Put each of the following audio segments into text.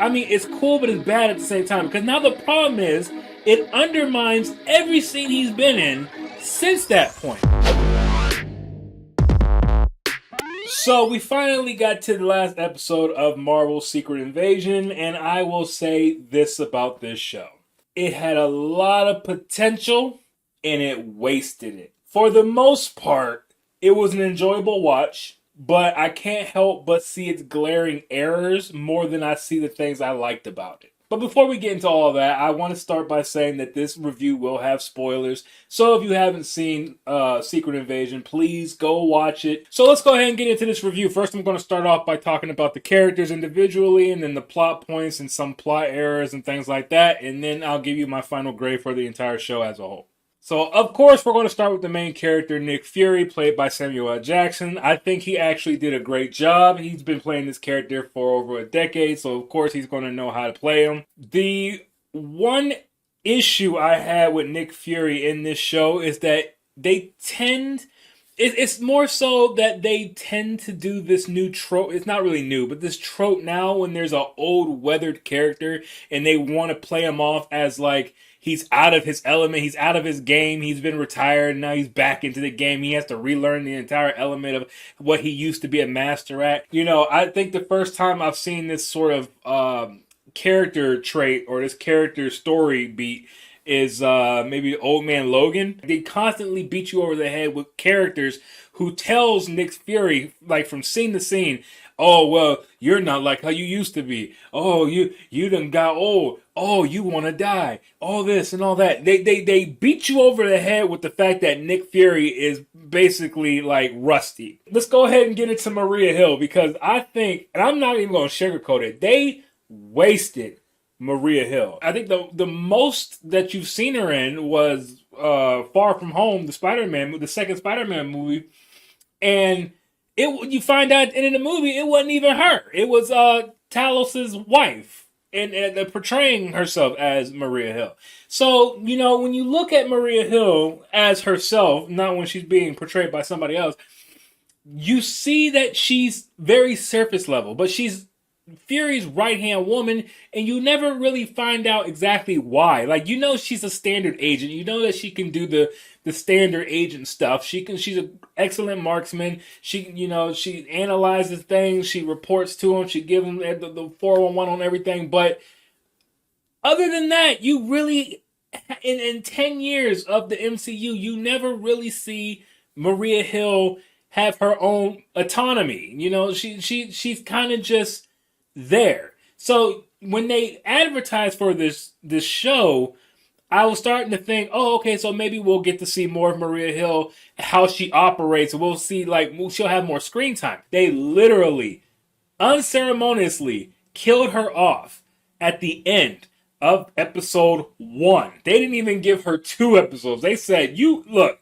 I mean, it's cool, but it's bad at the same time. Because now the problem is, it undermines every scene he's been in since that point. So we finally got to the last episode of Marvel's Secret Invasion, and I will say this about this show. It had a lot of potential, and it wasted it. For the most part, it was an enjoyable watch, but I can't help but see its glaring errors more than I see the things I liked about it. But before we get into all of that, I want to start by saying that this review will have spoilers. So if you haven't seen Secret Invasion, please go watch it. So let's go ahead and get into this review. First, I'm going to start off by talking about the characters individually, and then the plot points and some plot errors and things like that. And then I'll give you my final grade for the entire show as a whole. So, of course, we're going to start with the main character, Nick Fury, played by Samuel L. Jackson. I think he actually did a great job. He's been playing this character for over a decade, so of course he's going to know how to play him. The one issue I had with Nick Fury in this show is that they tend... It's more so that they tend to do this new trope. It's not really new, but this trope now when there's an old weathered character and they want to play him off as like he's out of his element, he's out of his game, he's been retired, and now he's back into the game. He has to relearn the entire element of what he used to be a master at. You know, I think the first time I've seen this sort of character trait or this character story beat is maybe Old Man Logan. They constantly beat you over the head with characters who tells Nick Fury, like from scene to scene, oh, well, you're not like how you used to be. Oh, you done got old. Oh, you want to die. All this and all that. They beat you over the head with the fact that Nick Fury is basically like rusty. Let's go ahead and get into Maria Hill because I think, and I'm not even going to sugarcoat it, they wasted Maria Hill. I think the most that you've seen her in was Far From Home, the second Spider-Man movie, and you find out in the movie it wasn't even her. It was Talos's wife, and portraying herself as Maria Hill. So you know when you look at Maria Hill as herself, not when she's being portrayed by somebody else, you see that she's very surface level, but she's Fury's right-hand woman, and you never really find out exactly why. Like, you know she's a standard agent. You know that she can do the standard agent stuff. She's an excellent marksman. She analyzes things. She reports to him. She gives him the 411 on everything. But other than that, you really, in 10 years of the MCU, you never really see Maria Hill have her own autonomy. You know, she's kind of just there. So when they advertised for this show, I was starting to think, oh, okay, so maybe we'll get to see more of Maria Hill, how she operates. We'll see, like, she'll have more screen time. They literally, unceremoniously killed her off at the end of episode 1. They didn't even give her 2 episodes. They said, look,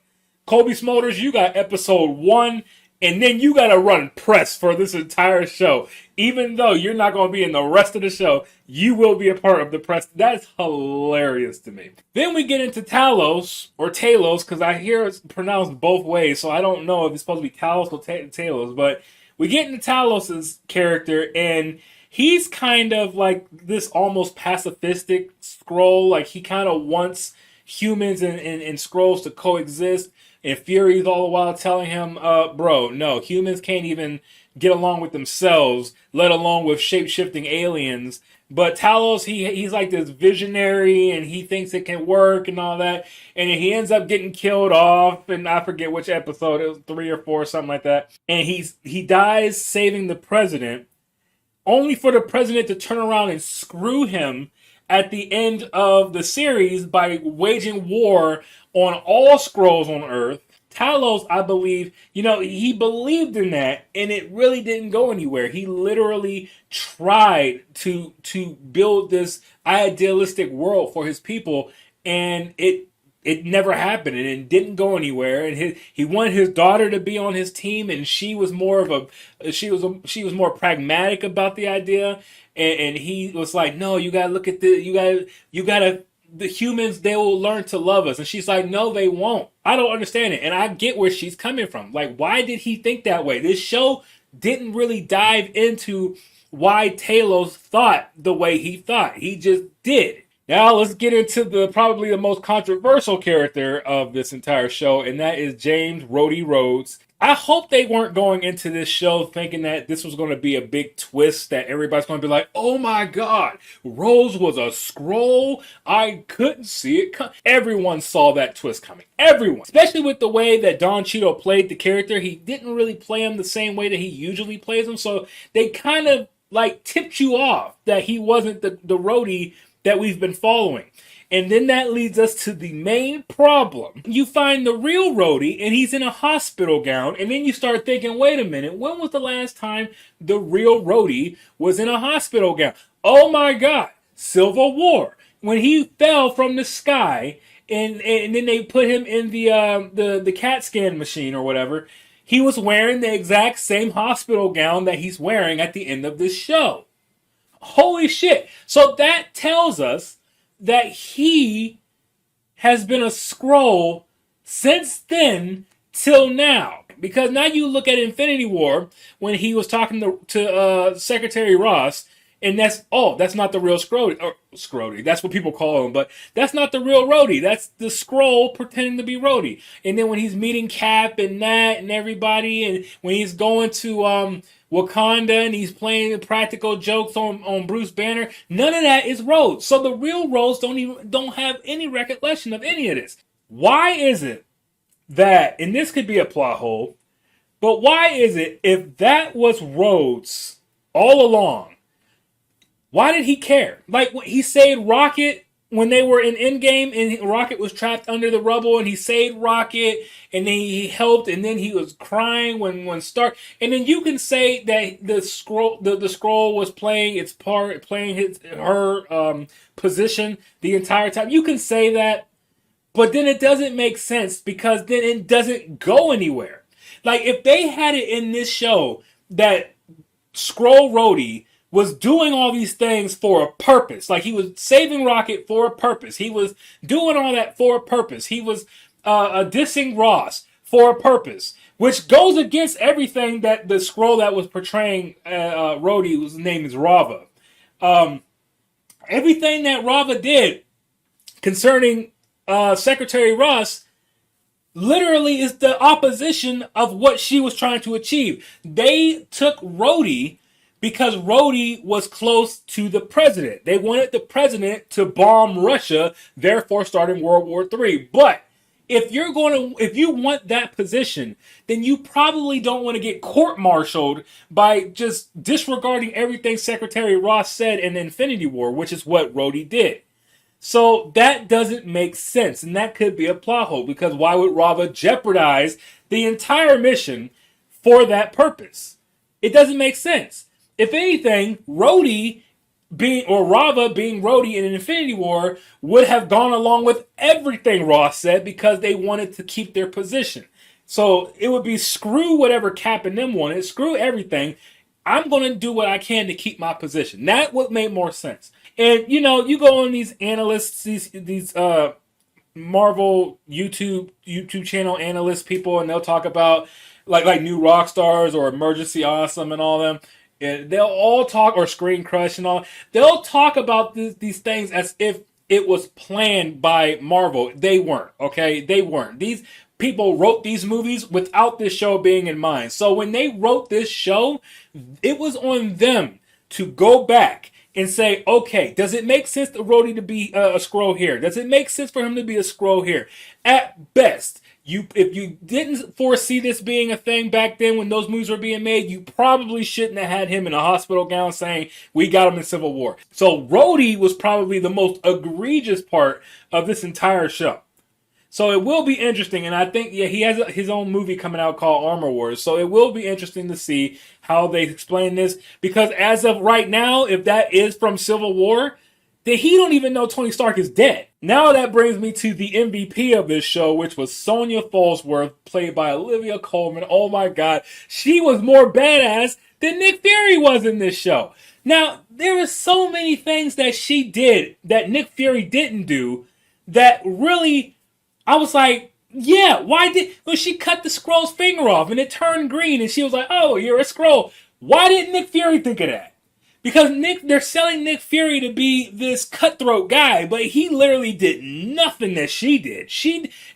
Kobe Smulders, you got episode 1, and then you got to run press for this entire show. Even though you're not going to be in the rest of the show, you will be a part of the press. That's hilarious to me. Then we get into Talos, or Talos, because I hear it's pronounced both ways, so I don't know if it's supposed to be Talos or Talos. But we get into Talos' character, and he's kind of like this almost pacifistic Skrull. Like, he kind of wants humans and Skrulls to coexist. And Fury's all the while telling him, bro, no, humans can't even get along with themselves, let alone with shape-shifting aliens. But Talos, he's like this visionary, and he thinks it can work and all that. And he ends up getting killed off, and I forget which episode, it was 3 or 4, something like that. And he dies saving the president, only for the president to turn around and screw him at the end of the series by waging war on all Skrulls on Earth. Talos, I believe, he believed in that, and it really didn't go anywhere. He literally tried to build this idealistic world for his people, and it never happened, and it didn't go anywhere. And he wanted his daughter to be on his team, and she was more more pragmatic about the idea. And he was like, no, you gotta look at the humans, they will learn to love us. And she's like, no, they won't. I don't understand it. And I get where she's coming from. Like, why did he think that way? This show didn't really dive into why Talos thought the way he thought. He just did. Now let's get into probably the most controversial character of this entire show, and that is James Rhodey Rhodes. I hope they weren't going into this show thinking that this was going to be a big twist, that everybody's going to be like, oh my god, Rhodes was a Skrull. I couldn't see it coming. Everyone saw that twist coming. Everyone. Especially with the way that Don Cheadle played the character. He didn't really play him the same way that he usually plays him, so they kind of like tipped you off that he wasn't the Rhodey that we've been following. And then that leads us to the main problem. You find the real Rhodey, and he's in a hospital gown, and then you start thinking, wait a minute, when was the last time the real Rhodey was in a hospital gown? Oh my god, Civil War. When he fell from the sky, and then they put him in the CAT scan machine or whatever, he was wearing the exact same hospital gown that he's wearing at the end of this show. Holy shit. So that tells us that he has been a Skrull since then till now. Because now you look at Infinity War, when he was talking to Secretary Ross, and that's not the real Scrody. That's what people call him, but that's not the real Rhodey. That's the Skrull pretending to be Rhodey. And then when he's meeting Cap and Nat and everybody, and when he's going to Wakanda and he's playing the practical jokes on Bruce Banner, none of that is Rhodes. So the real Rhodes don't have any recollection of any of this. Why is it that, and this could be a plot hole, but why is it if that was Rhodes all along, why did he care? Like, he saved Rocket when they were in Endgame and Rocket was trapped under the rubble, and he saved Rocket, and then he helped, and then he was crying when Stark, and then you can say that the Skrull was playing its part, playing her position the entire time. You can say that, but then it doesn't make sense, because then it doesn't go anywhere. Like, if they had it in this show that Skrull Rhodey was doing all these things for a purpose. Like, he was saving Rocket for a purpose. He was doing all that for a purpose. He was dissing Ross for a purpose, which goes against everything that the Skrull that was portraying Rhodey, whose name is Rava. Everything that Rava did concerning Secretary Ross literally is the opposition of what she was trying to achieve. They took Rhodey because Rhodey was close to the president. They wanted the president to bomb Russia, therefore starting World War III. But if you want that position, then you probably don't want to get court-martialed by just disregarding everything Secretary Ross said in Infinity War, which is what Rhodey did. So that doesn't make sense, and that could be a plot hole, because why would Rava jeopardize the entire mission for that purpose? It doesn't make sense. If anything, Rava being Rhodey in Infinity War would have gone along with everything Ross said, because they wanted to keep their position. So it would be screw whatever Cap and them wanted, screw everything. I'm going to do what I can to keep my position. That would make more sense. And, you know, you go on these analysts, these Marvel YouTube channel analyst people, and they'll talk about like New Rockstars or Emergency Awesome and all them. And they'll all talk, or Screen Crush and all. They'll talk about these things as if it was planned by Marvel. They weren't, okay? They weren't. These people wrote these movies without this show being in mind. So when they wrote this show, it was on them to go back and say, okay, does it make sense for Rhodey to be a Skrull here? Does it make sense for him to be a Skrull here? At best, if you didn't foresee this being a thing back then when those movies were being made, you probably shouldn't have had him in a hospital gown saying, we got him in Civil War. So Rhodey was probably the most egregious part of this entire show. So it will be interesting, and I think, he has his own movie coming out called Armor Wars, so it will be interesting to see how they explain this, because as of right now, if that is from Civil War, then he don't even know Tony Stark is dead. Now that brings me to the MVP of this show, which was Sonya Falsworth, played by Olivia Colman. Oh my god, she was more badass than Nick Fury was in this show. Now, there are so many things that she did that Nick Fury didn't do that really, I was like, yeah, when she cut the Skrull's finger off and it turned green and she was like, oh, you're a Skrull. Why didn't Nick Fury think of that? Because they're selling Nick Fury to be this cutthroat guy, but he literally did nothing that she did.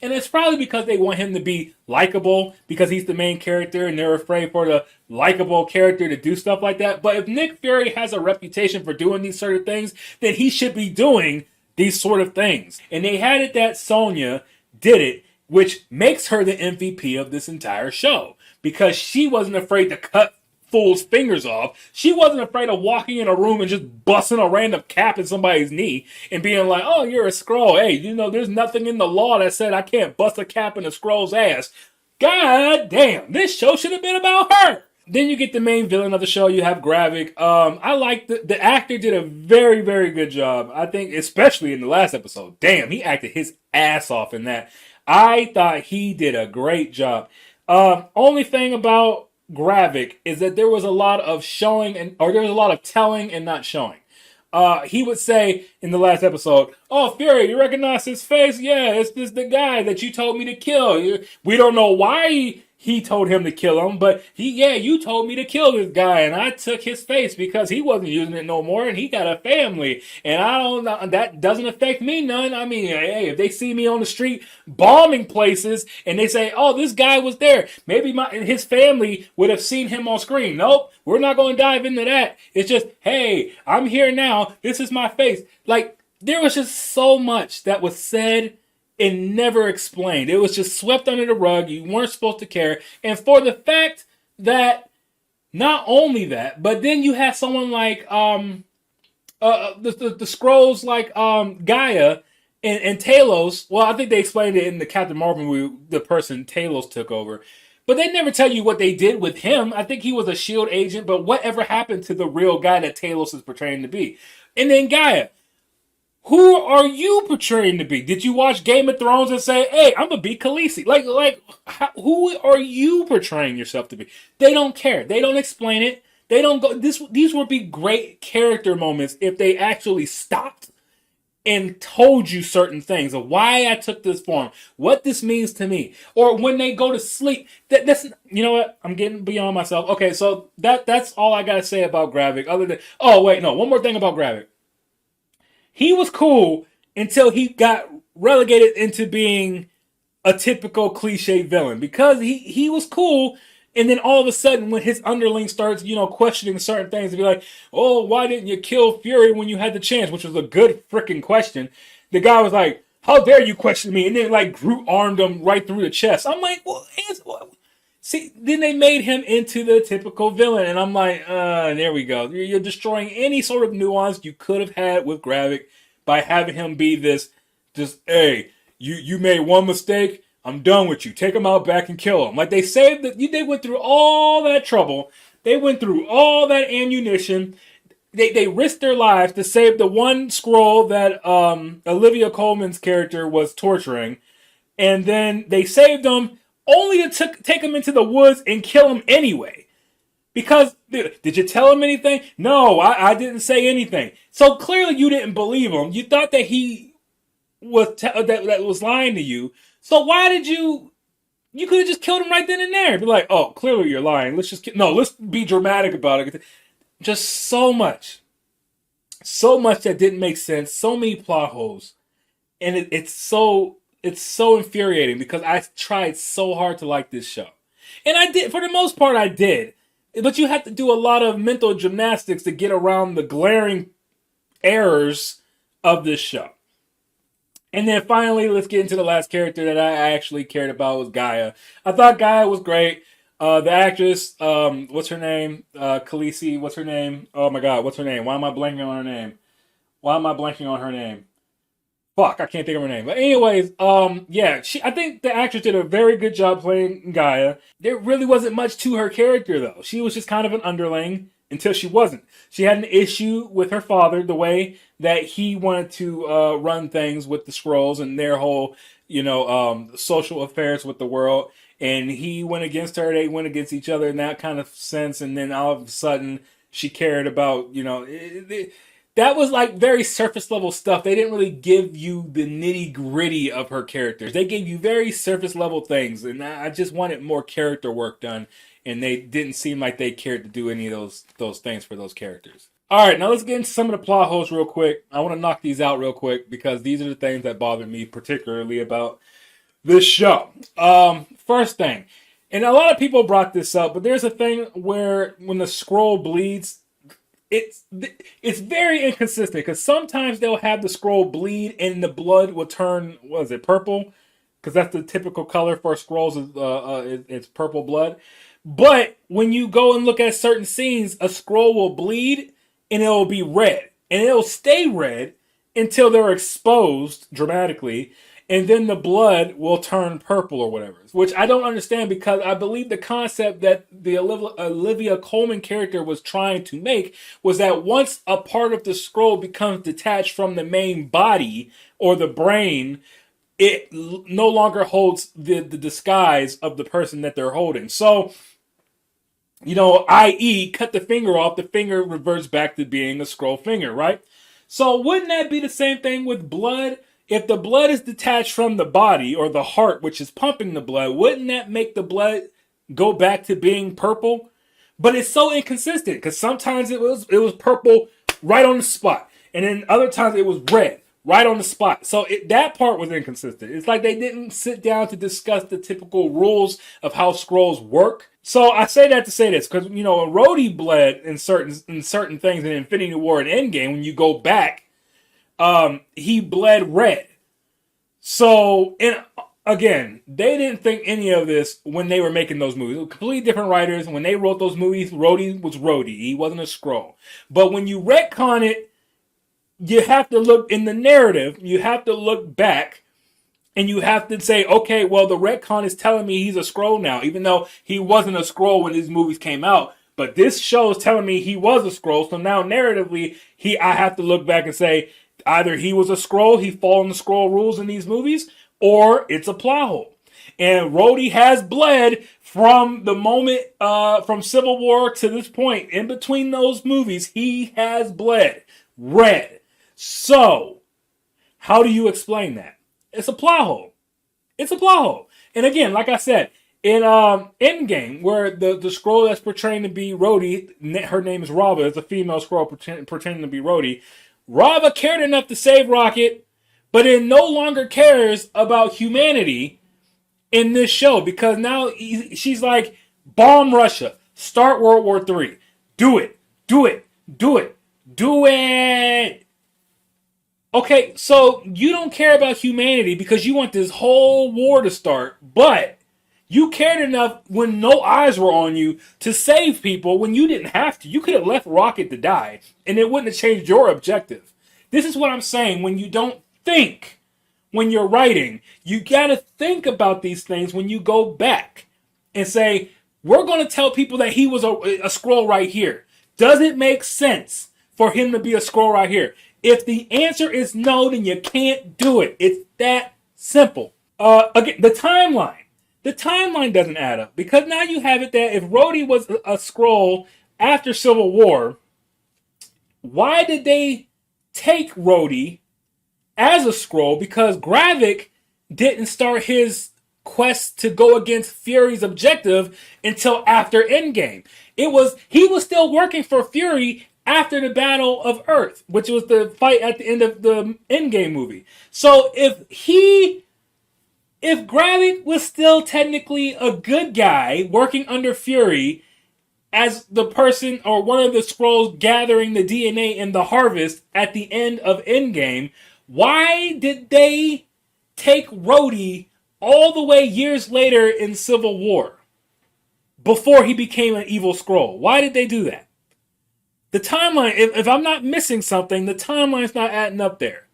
And it's probably because they want him to be likable because he's the main character, and they're afraid for the likable character to do stuff like that. But if Nick Fury has a reputation for doing these sort of things, then he should be doing these sort of things. And they had it that Sonya did it, which makes her the MVP of this entire show because she wasn't afraid to cut fool's fingers off. She wasn't afraid of walking in a room and just busting a random cap in somebody's knee and being like, oh, you're a Skrull. Hey, there's nothing in the law that said I can't bust a cap in a Skrull's ass. God damn, this show should have been about her. Then you get the main villain of the show. You have Gravik. I like the actor did a very, very good job. I think, especially in the last episode. Damn, he acted his ass off in that. I thought he did a great job. Only thing about Gravik is that there was a lot of showing or there was a lot of telling and not showing. He would say in the last episode, oh, Fury, you recognize his face? Yeah, it's this the guy that you told me to kill. We don't know why he told him to kill him, but you told me to kill this guy, and I took his face because he wasn't using it no more, and he got a family, and I don't know, that doesn't affect me none. I mean, hey, if they see me on the street bombing places, and they say, oh, this guy was there, maybe his family would have seen him on screen. Nope, we're not going to dive into that. It's just, hey, I'm here now, this is my face. Like, there was just so much that was said and never explained. It was just swept under the rug. You weren't supposed to care. And for the fact that not only that, but then you had someone like the Skrulls like Gaia and Talos. Well, I think they explained it in the Captain Marvel movie, the person Talos took over. But they never tell you what they did with him. I think he was a S.H.I.E.L.D. agent, but whatever happened to the real guy that Talos is portraying to be? And then Gaia. Who are you portraying to be? Did you watch Game of Thrones and say, hey, I'm going to be Khaleesi? Who are you portraying yourself to be? They don't care. They don't explain it. They don't go. These would be great character moments if they actually stopped and told you certain things of why I took this form, what this means to me. Or when they go to sleep. That's, you know what? I'm getting beyond myself. Okay, so that's all I got to say about Gravik. Other than, one more thing about Gravik. He was cool until he got relegated into being a typical cliche villain. Because he was cool, and then all of a sudden when his underling starts, questioning certain things and be like, oh, why didn't you kill Fury when you had the chance? Which was a good freaking question. The guy was like, how dare you question me? And then Groot armed him right through the chest. I'm like, well, see, then they made him into the typical villain, and I'm like, there we go. You're destroying any sort of nuance you could have had with Gravik by having him be this, just, hey, you made one mistake, I'm done with you. Take him out back and kill him. Like, they went through all that trouble. They went through all that ammunition. They risked their lives to save the one Skrull that Olivia Colman's character was torturing, and then they saved him only to take him into the woods and kill him anyway. Because, did you tell him anything? No, I didn't say anything. So clearly you didn't believe him. You thought that he was that was lying to you. So why did you could have just killed him right then and there. Be like, oh, clearly you're lying. Let's be dramatic about it. Just so much that didn't make sense. So many plot holes. And it's so infuriating because I tried so hard to like this show. And I did, for the most part I did. But you have to do a lot of mental gymnastics to get around the glaring errors of this show. And then finally, let's get into the last character that I actually cared about was Gaia. I thought Gaia was great. The actress, what's her name? Khaleesi, what's her name? Oh my god, what's her name? Why am I blanking on her name? Fuck, I can't think of her name. But anyways, I think the actress did a very good job playing Gaia. There really wasn't much to her character, though. She was just kind of an underling until she wasn't. She had an issue with her father, the way that he wanted to run things with the Skrulls and their whole, social affairs with the world. And he went against her, they went against each other in that kind of sense. And then all of a sudden, she cared about, that was very surface level stuff. They didn't really give you the nitty gritty of her characters. They gave you very surface level things, and I just wanted more character work done. And they didn't seem like they cared to do any of those things for those characters. All right, now let's get into some of the plot holes real quick. I want to knock these out real quick because these are the things that bother me particularly about this show. First thing, and a lot of people brought this up, but there's a thing where when the scroll bleeds, it's very inconsistent because sometimes they'll have the scroll bleed and the blood will turn, what is it, purple? Because that's the typical color for scrolls, it's purple blood. But when you go and look at certain scenes, a scroll will bleed and it will be red. And it will stay red until they're exposed dramatically. And then the blood will turn purple or whatever. Which I don't understand because I believe the concept that the Olivia Colman character was trying to make was that once a part of the scroll becomes detached from the main body or the brain, it no longer holds the disguise of the person that they're holding. So, i.e., cut the finger off, the finger reverts back to being a scroll finger, right? So wouldn't that be the same thing with blood? If the blood is detached from the body or the heart, which is pumping the blood, wouldn't that make the blood go back to being purple? But it's so inconsistent because sometimes it was purple right on the spot, and then other times it was red right on the spot. So that part was inconsistent. It's like they didn't sit down to discuss the typical rules of how scrolls work. So I say that to say this because Rhodey bled in certain things in Infinity War and Endgame. When you go back, he bled red. So, and again, they didn't think any of this when they were making those movies. Completely different writers. When they wrote those movies, Rhodey was Rhodey. He wasn't a Skrull. But when you retcon it, you have to look in the narrative. You have to look back. And you have to say, okay, well, the retcon is telling me he's a Skrull now, even though he wasn't a Skrull when these movies came out. But this show is telling me he was a Skrull. So now, narratively, I have to look back and say, either he was a Skrull, he followed the Skrull rules in these movies, or it's a plot hole. And Rhodey has bled from the moment, from Civil War to this point. In between those movies, he has bled red. So, how do you explain that? It's a plot hole. It's a plot hole. And again, like I said, in Endgame, where the Skrull that's portraying to be Rhodey, her name is Rava, it's a female Skrull pretending to be Rhodey. Rava cared enough to save Rocket, but it no longer cares about humanity in this show because now she's like, bomb Russia, start World War III. Do it. Do it. Do it. Do it. Okay, so you don't care about humanity because you want this whole war to start, but you cared enough when no eyes were on you to save people when you didn't have to. You could have left Rocket to die, and it wouldn't have changed your objective. This is what I'm saying. When you don't think when you're writing, you got to think about these things when you go back and say, we're going to tell people that he was a Skrull right here. Does it make sense for him to be a Skrull right here? If the answer is no, then you can't do it. It's that simple. Again, the timeline. The timeline doesn't add up because now you have it that if Rhodey was a Skrull after Civil War, why did they take Rhodey as a Skrull? Because Gravik didn't start his quest to go against Fury's objective until after Endgame. He was still working for Fury after the Battle of Earth, which was the fight at the end of the Endgame movie. So if Gravik was still technically a good guy working under Fury as the person or one of the Skrulls gathering the DNA in the harvest at the end of Endgame, why did they take Rhodey all the way years later in Civil War before he became an evil Skrull? Why did they do that? The timeline, if I'm not missing something, the timeline's not adding up there.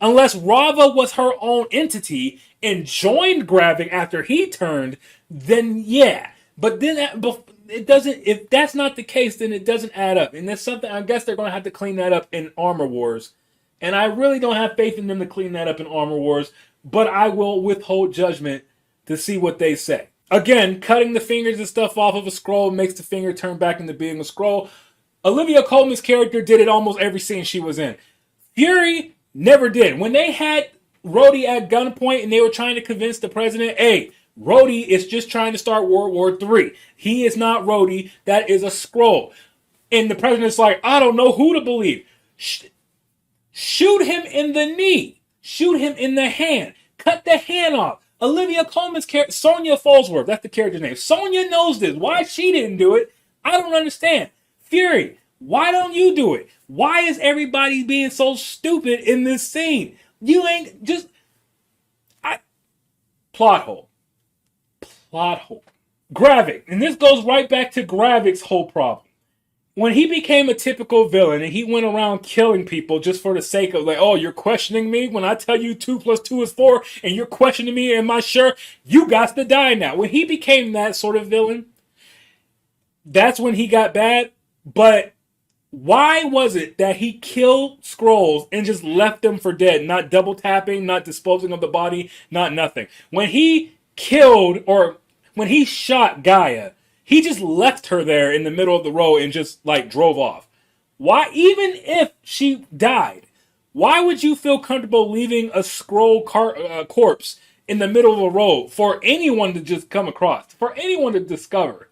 Unless Rava was her own entity and joined Gravik after he turned, then yeah. But then it doesn't. If that's not the case, then it doesn't add up. And that's something I guess they're going to have to clean that up in Armor Wars. And I really don't have faith in them to clean that up in Armor Wars. But I will withhold judgment to see what they say. Again, cutting the fingers and stuff off of a Skrull makes the finger turn back into being a Skrull. Olivia Colman's character did it almost every scene she was in. Fury never did. When they had Rhodey at gunpoint and they were trying to convince the president, hey, Rhodey is just trying to start World War III. He is not Rhodey. That is a Skrull. And the president's like, I don't know who to believe. Shoot him in the knee. Shoot him in the hand. Cut the hand off. Olivia Colman's character, Sonya Falsworth, that's the character's name. Sonya knows this. Why she didn't do it, I don't understand. Fury, why don't you do it? Why is everybody being so stupid in this scene? You ain't just... Plot hole. Plot hole. Gravik, and this goes right back to Gravik's whole problem. When he became a typical villain and he went around killing people just for the sake of like, oh, you're questioning me when I tell you 2 + 2 is 4 and you're questioning me, am I sure? You got to die now. When he became that sort of villain, that's when he got bad. But why was it that he killed Skrulls and just left them for dead, not double tapping, not disposing of the body, not nothing? When he killed or when he shot Gaia, he just left her there in the middle of the road and just like drove off. Why, even if she died, why would you feel comfortable leaving a Skrull corpse in the middle of the road for anyone to just come across, for anyone to discover?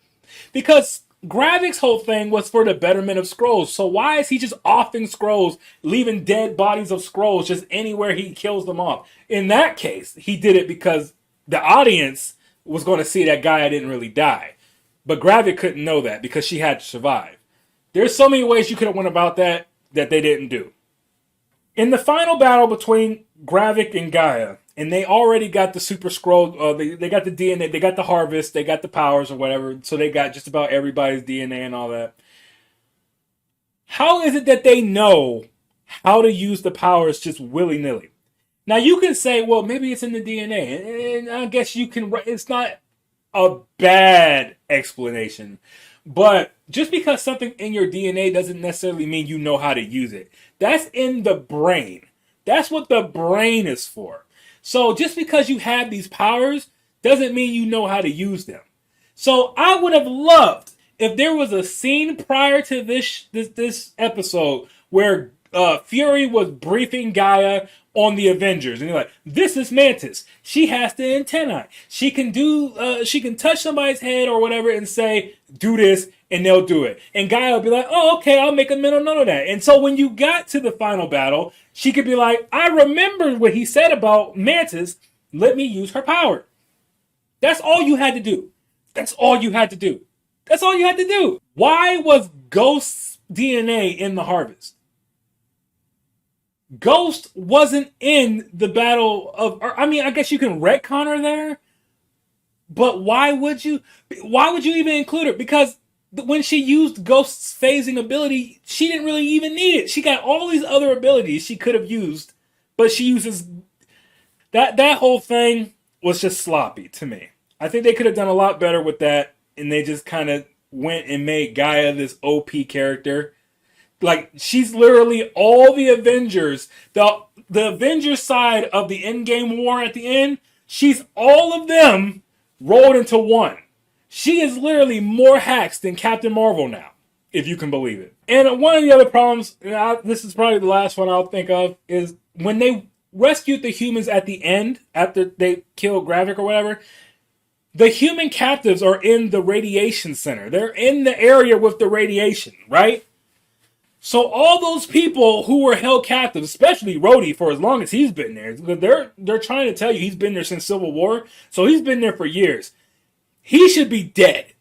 Because Gravik's whole thing was for the betterment of Skrulls. So why is he just offing Skrulls, leaving dead bodies of Skrulls just anywhere he kills them off? In that case, he did it because the audience was going to see that Gaia didn't really die. But Gravik couldn't know that because she had to survive. There's so many ways you could have went about that they didn't do. In the final battle between Gravik and Gaia, and they already got the Super Skrull, they got the DNA, they got the harvest, they got the powers or whatever, so they got just about everybody's DNA and all that. How is it that they know how to use the powers just willy-nilly? Now you can say, well, maybe it's in the DNA, and I guess you can, it's not a bad explanation. But just because something in your DNA doesn't necessarily mean you know how to use it. That's in the brain. That's what the brain is for. So just because you have these powers doesn't mean you know how to use them. So I would have loved if there was a scene prior to this episode where Fury was briefing Gaia on the Avengers, and you're like, this is Mantis. She has the antennae. She can she can touch somebody's head or whatever and say, do this, and they'll do it. And Gaia will be like, oh, okay, I'll make a mental note of that. And so when you got to the final battle, she could be like, I remember what he said about Mantis. Let me use her power. That's all you had to do. That's all you had to do. That's all you had to do. Why was Ghost's DNA in the harvest? Ghost wasn't in the battle of... I mean, I guess you can retcon her there. But why would you even include her? Because when she used Ghost's phasing ability, she didn't really even need it. She got all these other abilities she could have used. But she uses... That whole thing was just sloppy to me. I think they could have done a lot better with that. And they just kind of went and made Gaia this OP character. Like, she's literally all the Avengers. The Avengers side of the Endgame war at the end, she's all of them rolled into one. She is literally more hacks than Captain Marvel now, if you can believe it. And one of the other problems, this is probably the last one I'll think of, is when they rescued the humans at the end, after they killed Gravik or whatever, the human captives are in the radiation center. They're in the area with the radiation, right? So all those people who were held captive, especially Rhodey, for as long as he's been there, they're trying to tell you he's been there since Civil War, so he's been there for years. He should be dead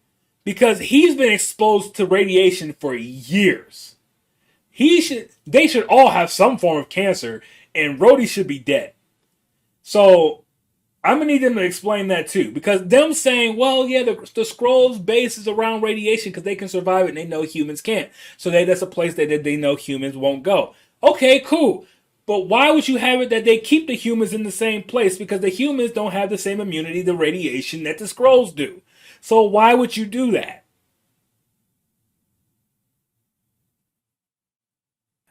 because he's been exposed to radiation for years. They should all have some form of cancer, and Rhodey should be dead. So I'm going to need them to explain that too. Because them saying, well, yeah, the Skrulls' base is around radiation because they can survive it and they know humans can't. So that's a place that they know humans won't go. Okay, cool. But why would you have it that they keep the humans in the same place? Because the humans don't have the same immunity to radiation that the Skrulls do. So why would you do that?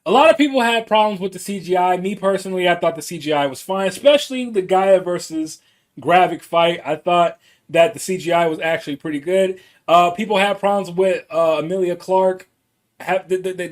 A lot of people had problems with the CGI. Me personally, I thought the CGI was fine, especially the Gaia versus Gravik fight. I thought that the CGI was actually pretty good. People had problems with Emilia Clarke. They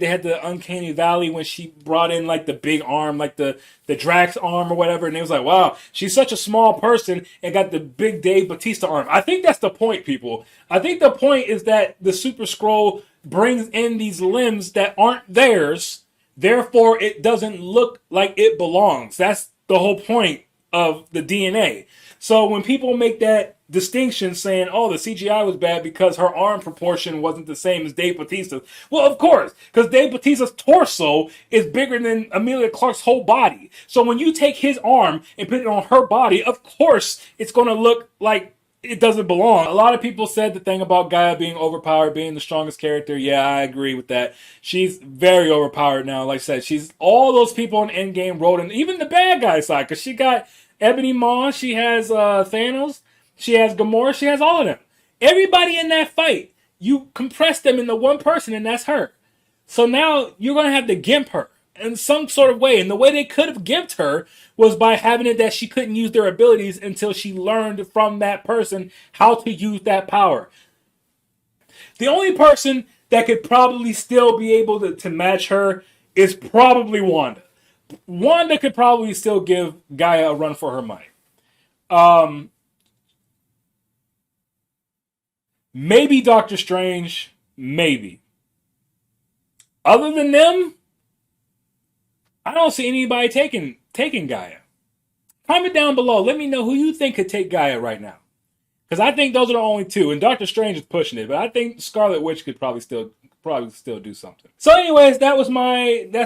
had the uncanny valley when she brought in like the big arm, like the Drax arm or whatever, and it was like, wow, she's such a small person and got the big Dave Bautista arm. I think that's the point, people. I think the point is that the Super Skrull brings in these limbs that aren't theirs, therefore it doesn't look like it belongs. That's the whole point of the DNA. So when people make that distinction saying, oh, the CGI was bad because her arm proportion wasn't the same as Dave Bautista's. Well, of course, because Dave Bautista's torso is bigger than Emilia Clarke's whole body. So when you take his arm and put it on her body, of course it's going to look like it doesn't belong. A lot of people said the thing about Gaia being overpowered, being the strongest character. Yeah, I agree with that. She's very overpowered now. Like I said, she's all those people in Endgame wrote in, even the bad guy side, because she got Ebony Maw, she has Thanos, she has Gamora, she has all of them. Everybody in that fight, you compress them into one person, and that's her. So now you're going to have to gimp her in some sort of way. And the way they could have gimped her was by having it that she couldn't use their abilities until she learned from that person how to use that power. The only person that could probably still be able to match her is probably Wanda. Wanda could probably still give Gaia a run for her money. Maybe Doctor Strange, maybe. Other than them, I don't see anybody taking Gaia. Comment down below. Let me know who you think could take Gaia right now. Because I think those are the only two. And Doctor Strange is pushing it. But I think Scarlet Witch could probably still do something. So anyways, that's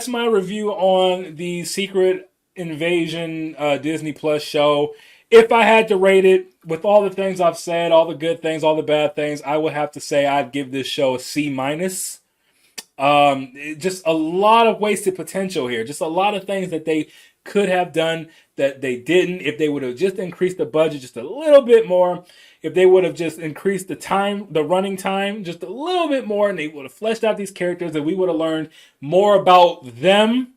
my review on the Secret Invasion Disney Plus show. If I had to rate it, with all the things I've said, all the good things, all the bad things, I would have to say I'd give this show a C-. Just a lot of wasted potential here. Just a lot of things that they could have done that they didn't. If they would have just increased the budget just a little bit more, if they would have just increased the time, the running time just a little bit more, and they would have fleshed out these characters, and we would have learned more about them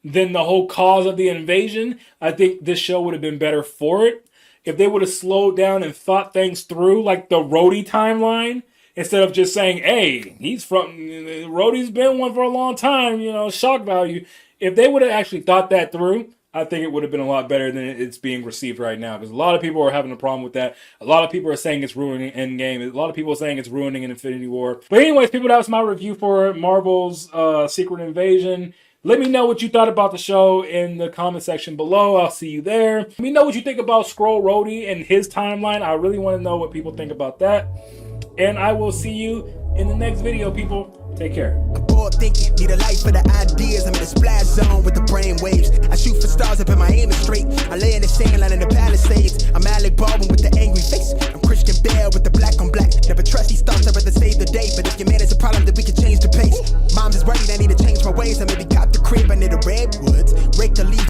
than the whole cause of the invasion, I think this show would have been better for it. If they would have slowed down and thought things through, like the Rhodey timeline, instead of just saying, hey, Rhodey's been one for a long time, shock value. If they would have actually thought that through, I think it would have been a lot better than it's being received right now. Because a lot of people are having a problem with that. A lot of people are saying it's ruining Endgame. A lot of people are saying it's ruining Infinity War. But anyways, people, that was my review for Marvel's Secret Invasion. Let me know what you thought about the show in the comment section below. I'll see you there. Let me know what you think about Skrull Rhodey and his timeline. I really want to know what people think about that. And I will see you in the next video, people. Take care. Bored thinking, need a light for the ideas. I'm in the splash zone with the brain waves. I shoot for stars up in my aim is straight. I lay in the sand line in the Palisades. I'm Alec Baldwin with the angry face. I'm Christian Bale with the black on black. Never trust these stars, I'd rather save the day. But if your man is a problem, then we can change the pace. Mom's is worried, I need to change my ways. I may be